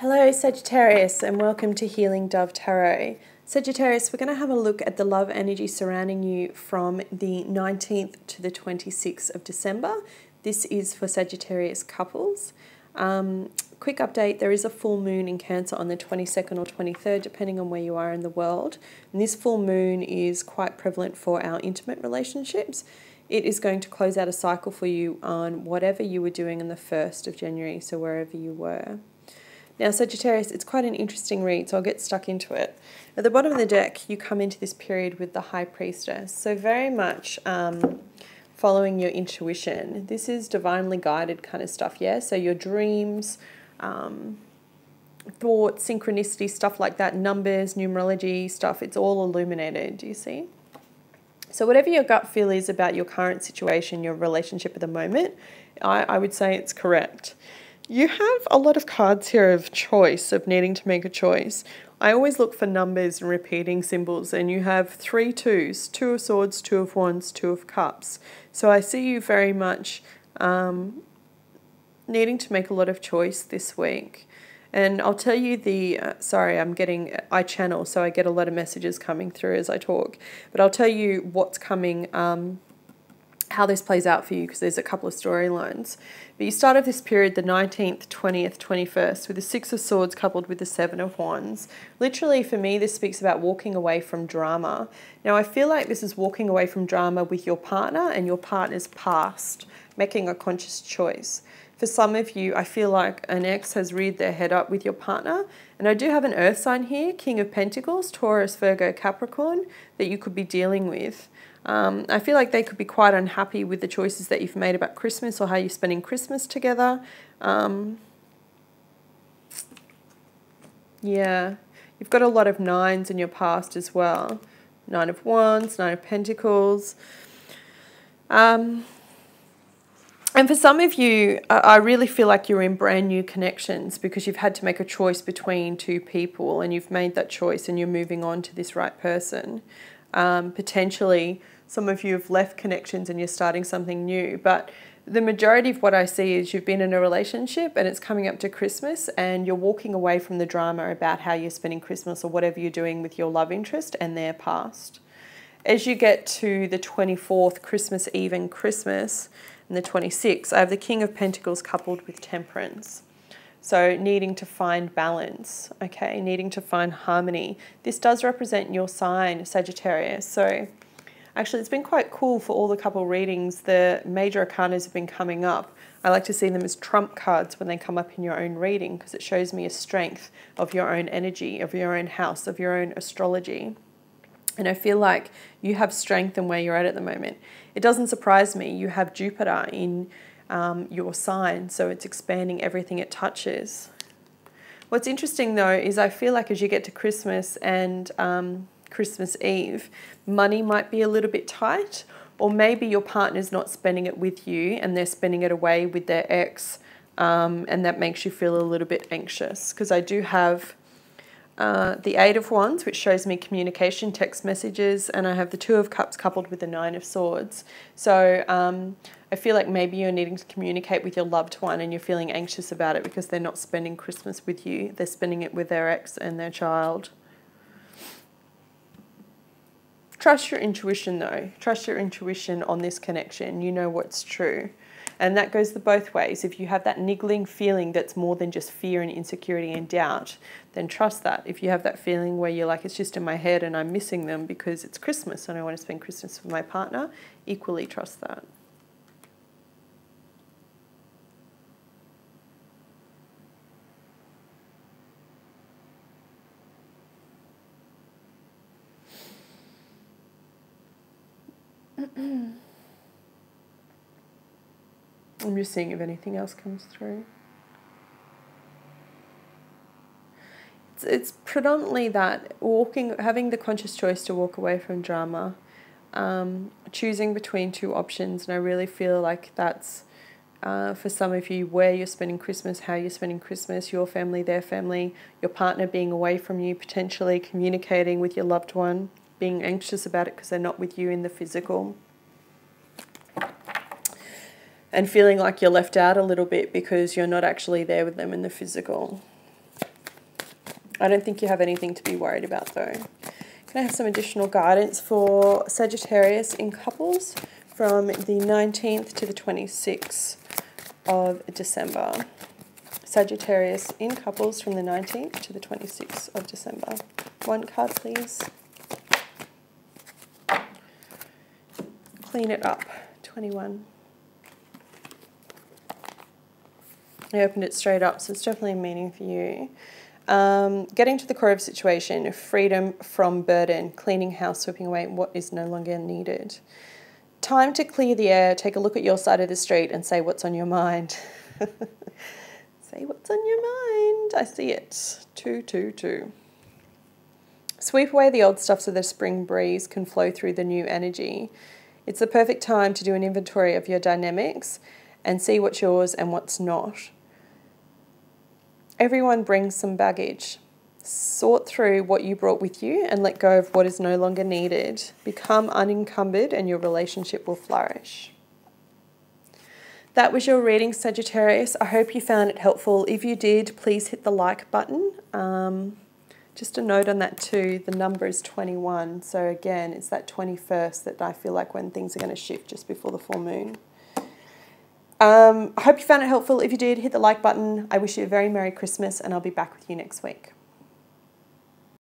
Hello Sagittarius and welcome to Healing Dove Tarot. Sagittarius, we're going to have a look at the love energy surrounding you from the 19th to the 26th of December. This is for Sagittarius couples. Quick update, there is a full moon in Cancer on the 22nd or 23rd, depending on where you are in the world. And this full moon is quite prevalent for our intimate relationships. It is going to close out a cycle for you on whatever you were doing on the 1st of January, so wherever you were. Now, Sagittarius, it's quite an interesting read, so I'll get stuck into it. At the bottom of the deck, you come into this period with the High Priestess. So very much following your intuition. This is divinely guided kind of stuff, yeah? So your dreams, thoughts, synchronicity, stuff like that, numbers, numerology stuff, it's all illuminated, do you see? So whatever your gut feel is about your current situation, your relationship at the moment, I would say it's correct. You have a lot of cards here of choice, of needing to make a choice. I always look for numbers and repeating symbols, and you have 3 2s, 2 of Swords, 2 of Wands, 2 of Cups. So I see you very much needing to make a lot of choice this week. And I'll tell you sorry, I channel, so I get a lot of messages coming through as I talk. But I'll tell you what's coming, how this plays out for you, because there's a couple of storylines. But you start off this period the 19th, 20th, 21st with the 6 of Swords coupled with the 7 of Wands. Literally for me this speaks about walking away from drama. Now I feel like this is walking away from drama with your partner and your partner's past, making a conscious choice. For some of you, I feel like an ex has reared their head up with your partner. And I do have an earth sign here, King of Pentacles, Taurus, Virgo, Capricorn, that you could be dealing with. I feel like they could be quite unhappy with the choices that you've made about Christmas or how you're spending Christmas together. Yeah, you've got a lot of 9s in your past as well. 9 of Wands, 9 of Pentacles. And for some of you, I really feel like you're in brand new connections because you've had to make a choice between 2 people and you've made that choice and you're moving on to this right person. Potentially, some of you have left connections and you're starting something new. But the majority of what I see is you've been in a relationship and it's coming up to Christmas and you're walking away from the drama about how you're spending Christmas or whatever you're doing with your love interest and their past. As you get to the 24th, Christmas Eve and Christmas, and the 26th, I have the King of Pentacles coupled with Temperance. So needing to find balance, okay, needing to find harmony. This does represent your sign, Sagittarius. So actually it's been quite cool for all the couple readings. The major arcanas have been coming up. I like to see them as trump cards when they come up in your own reading because it shows me a strength of your own energy, of your own house, of your own astrology. And I feel like you have strength in where you're at the moment. It doesn't surprise me. You have Jupiter in your sign, so it's expanding everything it touches. What's interesting though is I feel like as you get to Christmas and Christmas Eve, money might be a little bit tight, or maybe your partner's not spending it with you and they're spending it away with their ex, and that makes you feel a little bit anxious. Because I do have the 8 of Wands, which shows me communication, text messages, and I have the 2 of Cups coupled with the 9 of Swords. So I feel like maybe you're needing to communicate with your loved one and you're feeling anxious about it because they're not spending Christmas with you. They're spending it with their ex and their child. Trust your intuition though. Trust your intuition on this connection. You know what's true. And that goes the both ways. If you have that niggling feeling that's more than just fear and insecurity and doubt, then trust that. If you have that feeling where you're like, it's just in my head and I'm missing them because it's Christmas and I want to spend Christmas with my partner, equally trust that. I'm just seeing if anything else comes through. It's predominantly that having the conscious choice to walk away from drama, choosing between 2 options, and I really feel like that's for some of you where you're spending Christmas, how you're spending Christmas, your family, their family, your partner being away from you, potentially communicating with your loved one, being anxious about it because they're not with you in the physical. And feeling like you're left out a little bit because you're not actually there with them in the physical. I don't think you have anything to be worried about though. Can I have some additional guidance for Sagittarius in couples from the 19th to the 26th of December? Sagittarius in couples from the 19th to the 26th of December. One card, please. Clean it up. 21. I opened it straight up, so it's definitely a meaning for you. Getting to the core of situation, freedom from burden, cleaning house, sweeping away what is no longer needed. Time to clear the air, take a look at your side of the street and say what's on your mind. Say what's on your mind. I see it. 2, 2, 2. Sweep away the old stuff so the spring breeze can flow through the new energy. It's the perfect time to do an inventory of your dynamics and see what's yours and what's not. Everyone brings some baggage. Sort through what you brought with you and let go of what is no longer needed. Become unencumbered and your relationship will flourish. That was your reading, Sagittarius. I hope you found it helpful. If you did, please hit the like button. Just a note on that too, the number is 21. So again, it's that 21st that I feel like when things are going to shift just before the full moon. I hope you found it helpful. If you did, hit the like button. I wish you a very Merry Christmas and I'll be back with you next week.